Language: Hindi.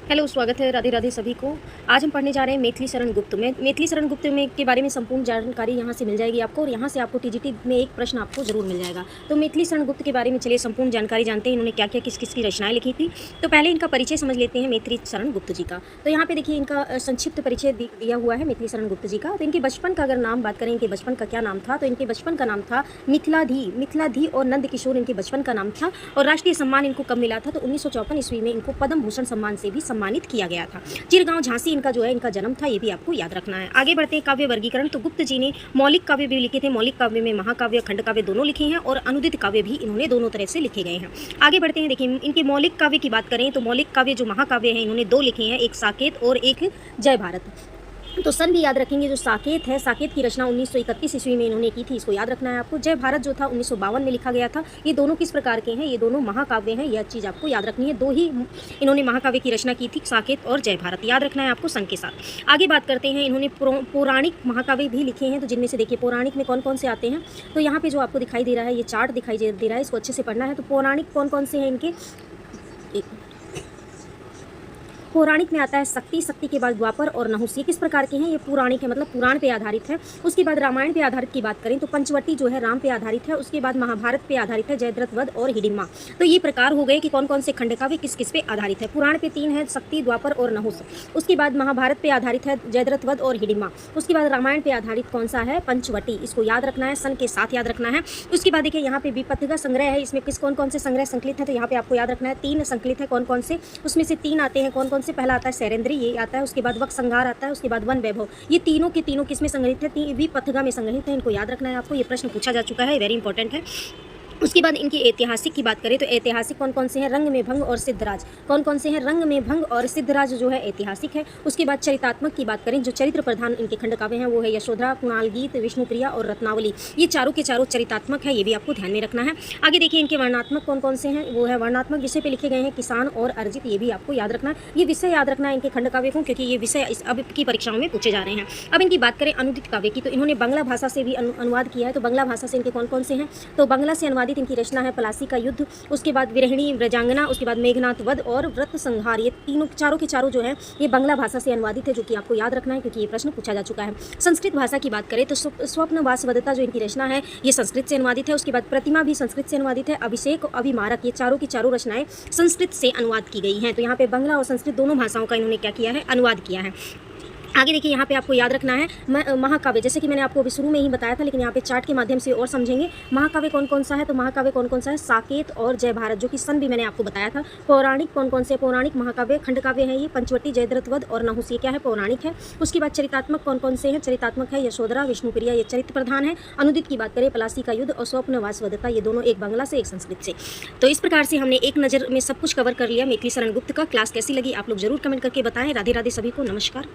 हेलो, स्वागत है राधे राधे सभी को। आज हम पढ़ने जा रहे हैं मैथिली शरण गुप्त में। मैथिली शरण गुप्त में के बारे में संपूर्ण जानकारी यहाँ से मिल जाएगी आपको, और यहाँ से आपको टीजीटी में एक प्रश्न आपको जरूर मिल जाएगा। तो मैथिली शरण गुप्त के बारे में चलिए संपूर्ण जानकारी जानते हैं, इन्होंने क्या क्या किस किस की रचनाएं लिखी थी। तो पहले इनका परिचय समझ लेते हैं मैथिली शरण गुप्त जी का। तो यहाँ पे देखिए इनका संक्षिप्त परिचय दिया हुआ है मैथिली शरण गुप्त जी का। तो इनके बचपन का अगर नाम बात करें, इनके बचपन का क्या नाम था, तो इनके बचपन का नाम था मिथिलाधी और नंद किशोर इनके बचपन का नाम था। और राष्ट्रीय सम्मान इनको कब मिला था, तो 1954 ईस्वी में इनको पद्म भूषण सम्मान से भी सम्मानित किया गया था। चिरगांव झांसी इनका जो है इनका जन्म था, ये भी आपको याद रखना है। आगे बढ़ते हैं काव्य वर्गीकरण। तो गुप्त जी ने मौलिक काव्य भी लिखे थे। मौलिक काव्य में महाकाव्य, खंड काव्य दोनों लिखे हैं, और अनुदित काव्य भी इन्होंने दोनों तरह से लिखे गए हैं। आगे बढ़ते हैं, देखिए इनके मौलिक काव्य की बात करें तो मौलिक काव्य जो महाकाव्य हैं इन्होंने दो लिखे हैं, एक साकेत और एक जय भारत। तो सन भी याद रखेंगे। जो साकेत है, साकेत की रचना 1931 ईस्वी में इन्होंने की थी, इसको याद रखना है आपको। जय भारत जो था 1952 में लिखा गया था। ये दोनों किस प्रकार के हैं, ये दोनों महाकाव्य हैं, यह चीज़ आपको याद रखनी है। दो ही इन्होंने महाकाव्य की रचना की थी, साकेत और जय भारत, याद रखना है आपको सन के साथ। आगे बात करते हैं, इन्होंने पौराणिक महाकाव्य भी लिखे हैं। तो जिनमें से देखिए पौराणिक में कौन कौन से आते हैं, तो यहाँ पे जो आपको दिखाई दे रहा है, ये चार्ट दिखाई दे रहा है, इसको अच्छे से पढ़ना है। तो पौराणिक कौन कौन से हैं इनके, पौराणिक में आता है शक्ति, शक्ति के बाद द्वापर और नहुस। ये किस प्रकार के हैं, ये पौराणिक है, मतलब पुराण पे आधारित है। उसके बाद रामायण पे आधारित की बात करें तो पंचवटी जो है राम पे आधारित है। उसके बाद महाभारत पे आधारित है, जयद्रथ वध और हिडिम्बा। तो ये प्रकार हो गए कि कौन कौन से खंड काव्य किस किस पे आधारित है। पुराण पे 3 है, शक्ति, द्वापर और नहुस। उसके बाद महाभारत पे आधारित है जयद्रथ वध और हिडिम्बा। उसके बाद रामायण पे आधारित कौन सा है, पंचवटी, इसको याद रखना है, सन के साथ याद रखना है। उसके बाद देखिए यहाँ पे विपत्तिका संग्रह है, इसमें किस कौन कौन से संग्रह संकलित है, तो यहाँ पे आपको याद रखना है 3 संकलित है। कौन कौन से, उसमें से 3 आते हैं, कौन कौन से, पहला आता है ये आता है, उसके बाद वक्त संहार आता है, उसके बाद वन वैभव। ये तीनों के तीनों किसमें संग्रहित है, विपत्तिका में संग्रहित है। इनको याद रखना है आपको, ये प्रश्न पूछा जा चुका है, वेरी इंपॉर्टेंट है। उसके बाद इनकी ऐतिहासिक की बात करें तो ऐतिहासिक कौन कौन से हैं, रंग में भंग और सिद्धराज। कौन कौन से हैं, रंग में भंग और सिद्धराज जो है ऐतिहासिक है। उसके बाद चरितात्मक की बात करें, जो चरित्र प्रधान इनके खंड काव्य हैं वो है यशोधरा, कुणाल गीत, विष्णुप्रिया और रत्नावली। ये चारों के चारों चरितात्मक है, ये भी आपको ध्यान में रखना है। आगे देखिए इनके वर्णात्मक कौन कौन से हैं, वो है वर्णात्मक विषय पे लिखे गए हैं किसान और अर्जित, ये भी आपको याद रखना है। ये विषय याद रखना है इनके खंड काव्य को, क्योंकि ये विषय अब की परीक्षाओं में पूछे जा रहे हैं। अब इनकी बात करें अनुदित काव्य की, तो इन्होंने बांग्ला भाषा से भी अनुवाद किया है। तो बांग्ला भाषा से इनके कौन कौन से हैं, तो बांग्ला से अनुवादित इनकी रचना है पलासी का युद्ध, उसके बाद विरहिणी व्रजांगना, उसके बाद मेघनाथ वध और व्रत संहार। ये तीनों चारों के चारों जो है ये बांग्ला भाषा से अनुवादित है, जो कि आपको याद रखना है क्योंकि ये प्रश्न पूछा जा चुका है। संस्कृत भाषा की बात करें तो स्वप्न वासवदत्ता जो इनकी रचना है ये संस्कृत से अनुवादित है। उसके बाद प्रतिमा भी संस्कृत से अनुवादित है। अभिषेक, अभिमारक, ये चारों की चारों रचनाएं संस्कृत से अनुवाद की गई हैं। तो यहाँ पे बांग्ला और संस्कृत दोनों भाषाओं का इन्होंने क्या किया है, अनुवाद किया है। आगे देखिए यहाँ पे आपको याद रखना है महाकाव्य, जैसे कि मैंने आपको अभी शुरू में ही बताया था, लेकिन यहाँ पे चार्ट के माध्यम से और समझेंगे। महाकाव्य कौन कौन सा है, तो महाकाव्य कौन कौन सा है, साकेत और जय भारत, जो कि सन भी मैंने आपको बताया था। पौराणिक कौन कौन से, पौराणिक महाकाव्य खंड काव्य है ये पंचवटी, जयद्रथ वध और नहुस, ये क्या है, पौराणिक है। उसके बाद चरितात्मक कौन कौन से हैं, चरितात्मक है यशोधरा, विष्णुप्रिया, ये चरित्र प्रधान है। अनुदित की बात करें पलासी का युद्ध और स्वप्न वासवदत्ता, ये दोनों एक बांग्ला से एक संस्कृत से। तो इस प्रकार से हमने एक नज़र में सब कुछ कवर कर लिया मैथिली शरण गुप्त का। क्लास कैसी लगी आप लोग जरूर कमेंट करके बताएं। राधे राधे सभी को, नमस्कार।